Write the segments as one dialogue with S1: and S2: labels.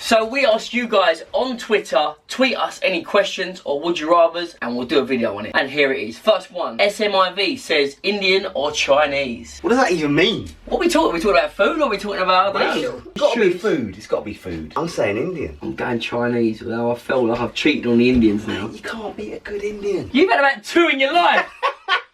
S1: So we asked you guys on Twitter, tweet us any questions or would you rathers, and we'll do a video on it. And here it is. First one, SMIV says Indian or Chinese.
S2: What does that even mean?
S1: What are we talking? Are we talking about food or are we talking about other
S2: It's got to be food. It's got to be food. I'm saying Indian.
S1: I'm going Chinese, although I feel like I've cheated on the Indians now.
S2: You can't beat a good Indian.
S1: You've had about 2 in your life.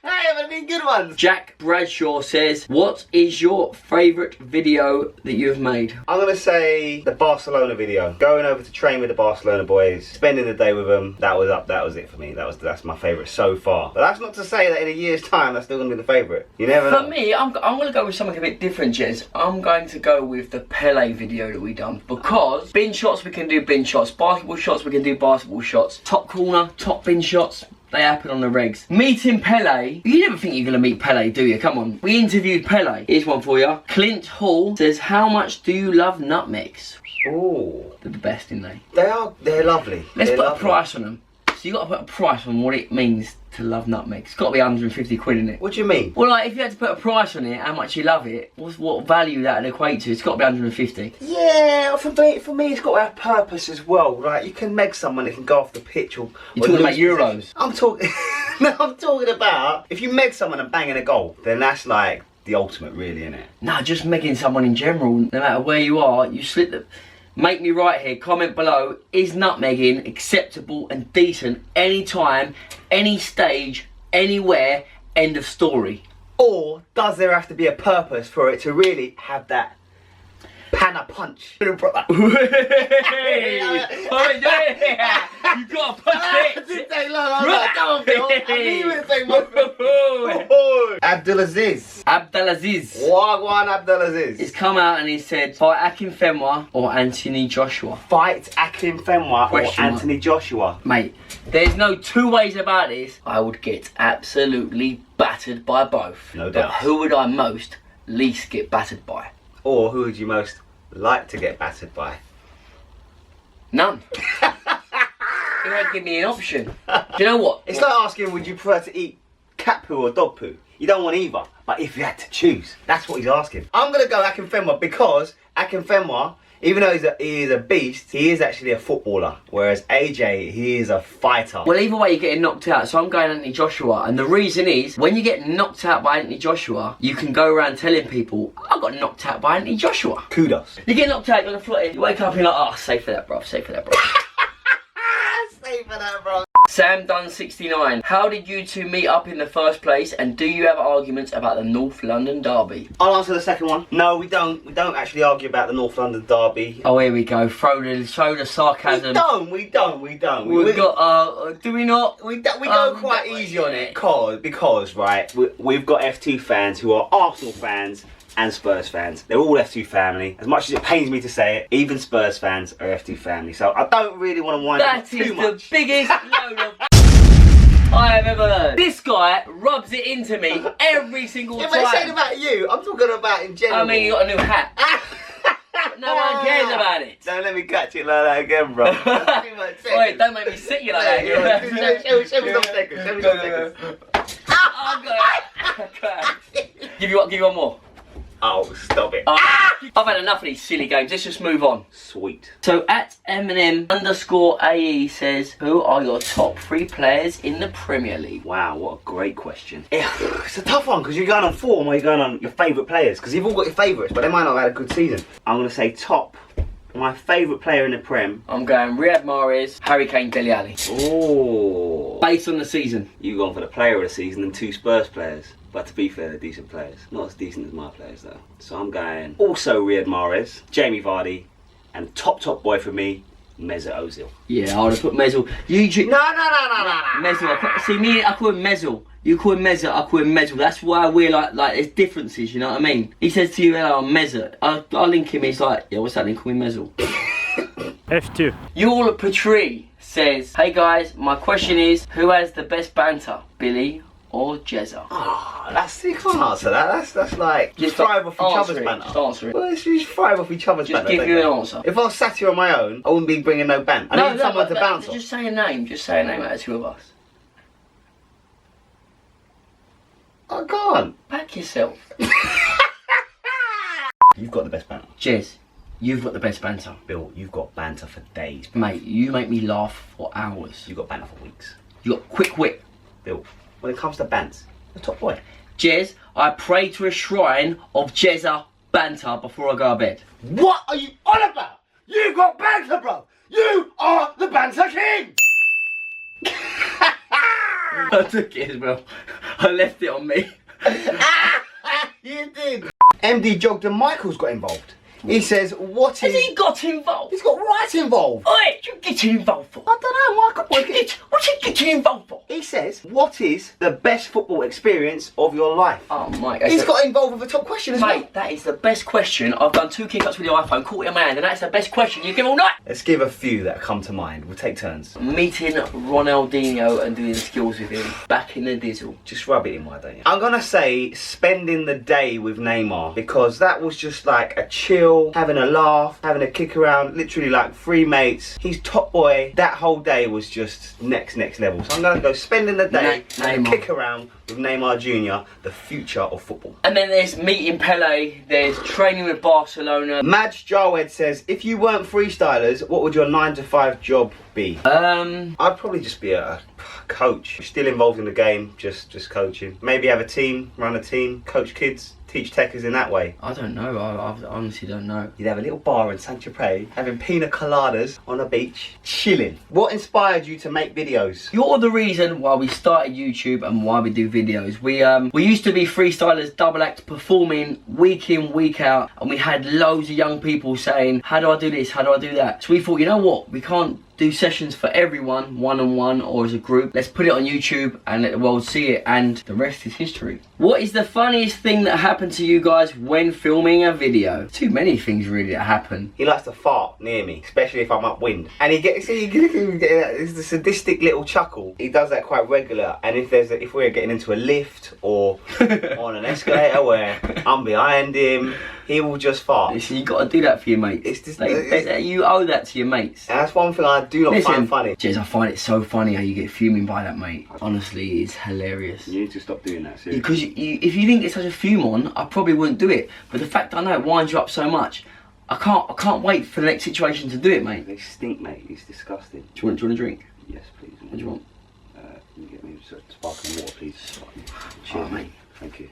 S2: I haven't been good ones.
S1: Jack Bradshaw says, what is your favourite video that you've made?
S2: I'm going to say the Barcelona video. Going over to train with the Barcelona boys, spending the day with them, that was it for me. That's my favourite so far. But that's not to say that in a year's time that's still going to be the favourite. You never know.
S1: For me, I'm going to go with something a bit different, Jez. I'm going to go with the Pele video that we done. Because bin shots, we can do bin shots. Basketball shots, we can do basketball shots. Top corner, top bin shots. They happen on the regs. Meeting Pele. You never think you're going to meet Pele, do you? Come on. We interviewed Pele. Here's one for you. Clint Hall says, how much do you love nutmegs?
S2: Oh,
S1: They're the best, aren't they?
S2: they're lovely.
S1: Let's
S2: they're
S1: put
S2: lovely.
S1: a price on them. So you got to put a price on what it means to love nutmegs. It's got to be 150 quid, innit?
S2: What do you mean?
S1: Well, like, if you had to put a price on it, how much you love it, what value that would equate to? It's got to be 150.
S2: Yeah, for me it's got to have purpose as well, right? You can meg someone that can go off the pitch or...
S1: You're talking about Euros?
S2: I'm talking... No, I'm talking about... If you meg someone and banging a goal, then that's like the ultimate, really, innit?
S1: No, just megging someone in general. No matter where you are, you slip the... Make me right here, comment below, is nutmegging acceptable and decent anytime, any stage, anywhere, end of story?
S2: Or does there have to be a purpose for it to really have that panna punch?
S1: Hey! You gotta punch it!
S2: It didn't take long, I was like, come on, Bill. I knew it take long. Abdulaziz.
S1: Abdulaziz.
S2: Wagwan Abdulaziz.
S1: He's come out and he said, fight Akim Fenwa or Anthony Joshua.
S2: Fight Akim Fenwa or
S1: Question mark.
S2: Anthony Joshua.
S1: Mate, there's no two ways about this. I would get absolutely battered by both.
S2: No
S1: But
S2: doubt.
S1: who would I most least get battered by?
S2: Or who would you most like to get battered by?
S1: None. You won't give me an option. Do you know what?
S2: It's like asking, would you prefer to eat cat poo or dog poo? You don't want either, but if you had to choose, that's what he's asking. I'm going to go Akim Fenwa because Akim Fenwa, even though he is a beast, he is actually a footballer. Whereas AJ, he is a fighter.
S1: Well, either way, you're getting knocked out, so I'm going Anthony Joshua. And the reason is, when you get knocked out by Anthony Joshua, you can go around telling people, I got knocked out by Anthony Joshua.
S2: Kudos.
S1: You get knocked out, you're on the floor, you wake up and you're like, oh, safe for that, bruv, safe for that, bruv.
S2: Safe for that, bro.
S1: Sam Dunn 69. How did you two meet up in the first place, and do you have arguments about the North London derby?
S2: I'll answer the second one. No, we don't. We don't actually argue about the North London derby.
S1: Oh, here we go. Throw the sarcasm.
S2: We don't.
S1: We've got, do we not?
S2: We go quite easy on it because right, we've got F2 fans who are Arsenal fans and Spurs fans. They're all F2 family. As much as it pains me to say it, even Spurs fans are F2 family. So I don't really want to wind up too much. That is the biggest load of
S1: I have ever heard. This guy rubs it into me every single time.
S2: If I say about you, I'm talking about in general.
S1: I mean, you got a new hat. No one cares about it.
S2: Don't let me catch it like that again, bro.
S1: Wait, don't make me sit you like that.
S2: Show me some seconds.
S1: Oh, God. Give you one more.
S2: Oh, stop it.
S1: I've had enough of these silly games. Let's just move on.
S2: Sweet.
S1: So at Eminem_AE says, who are your top 3 players in the Premier League?
S2: Wow, what a great question. It's a tough one because you're going on form or you're going on your favourite players because you've all got your favourites, but they might not have had a good season. I'm going to say top. My favourite player in the Prem.
S1: I'm going Riyad Mahrez, Harry Kane, Dele Alli.
S2: Oh.
S1: Based on the season.
S2: You've gone for the player of the season and 2 Spurs players. But to be fair, they're decent players. Not as decent as my players though. So I'm going also Riyad Mahrez, Jamie Vardy, and top boy for me, Mesut Ozil.
S1: Yeah, I would have put Mesut. No. Mesut. See me, I call him Mesut. You call him Mesut, I call him Mesut. That's why we're like there's differences, you know what I mean? He says to you, hello, I'm Mesut. I link him, he's like, yeah, what's that then? Call me Mesut.
S3: F2.
S1: Yul Petrie says, hey guys, my question is, who has the best banter, Billy or Jezza?
S2: You can't answer that. That's like just thrive off each other's banter.
S1: Just answer it.
S2: Well, it's just thrive off each other's banter.
S1: Just give you an answer.
S2: If I was sat here on my own, I wouldn't be bringing no banter. I need someone to bounce off.
S1: Just say a name. Just say a name out of 2 of us.
S2: I can't.
S1: Back yourself.
S2: You've got the best banter.
S1: Jez, You've got the best banter.
S2: Bill, you've got banter for days.
S1: Mate, you make me laugh for hours.
S2: You've got banter for weeks.
S1: You got quick wit.
S2: Bill, when it comes to bants, the top boy.
S1: Jez, I pray to a shrine of Jezza banter before I go to bed.
S2: What are you on about? You've got banter, bro. You are the banter king.
S1: I took it as well. I left it on me.
S2: You did. MD Jogden Michael's got involved. He says, what
S1: Has
S2: is...
S1: he got involved?
S2: He's got rights involved.
S1: Oi, what you getting involved for?
S2: I don't know, Michael.
S1: What's he getting involved for?
S2: He says, what is the best football experience of your life?
S1: Oh, mate.
S2: He's got involved with a top question as well.
S1: Mate, that is the best question. I've done 2 kick-ups with your iPhone, caught it in my hand, and that's the best question you give all night.
S2: Let's give a few that come to mind. We'll take turns.
S1: Meeting Ronaldinho and doing skills with him back in the dizzle.
S2: Just rub it in, why don't you? I'm gonna say spending the day with Neymar, because that was just like a chill, having a laugh, having a kick around, literally like 3 mates. He's top boy. That whole day was just next level. So I'm gonna go spending the day and kick around with Neymar Jr., the future of football.
S1: And then there's meeting Pele, there's training with Barcelona.
S2: Madge Jarwed says, if you weren't freestylers, what would your 9-to-5 job be? I'd probably just be a coach. Still involved in the game, just coaching. Maybe have a team, run a team, coach kids, teach techers in that way.
S1: I don't know, I honestly don't know.
S2: You'd have a little bar in Saint-Tropez, having pina coladas on a beach, chilling. What inspired you to make videos?
S1: You're the reason why we started YouTube and why we do videos. We used to be freestylers, double act, performing week in, week out, and we had loads of young people saying, how do I do this, how do I do that? So we thought, you know what, we can't do sessions for everyone, one-on-one or as a group. Let's put it on YouTube and let the world see it, and the rest is history. What is the funniest thing that happened to you guys when filming a video? Too many things really that happen.
S2: He likes to fart near me, especially if I'm upwind. And he gets, it's the sadistic little chuckle. He does that quite regular. And if we're getting into a lift or on an escalator where I'm behind him, he will just fart.
S1: Listen, you got to do that for your mates.
S2: It's just,
S1: you owe that to your mates.
S2: And that's one thing I do not find funny.
S1: Jez, I find it so funny how you get fuming by that, mate. Honestly, it's hilarious.
S2: You need to stop doing that, seriously.
S1: Because if you didn't get such a fume on, I probably wouldn't do it. But the fact I know it winds you up so much, I can't wait for the next situation to do it, mate.
S2: They stink, mate. It's disgusting.
S1: Do you want a drink?
S2: Yes, please.
S1: What do you want?
S2: Can you get me sparkling water, please?
S1: Cheers, mate.
S2: Thank you.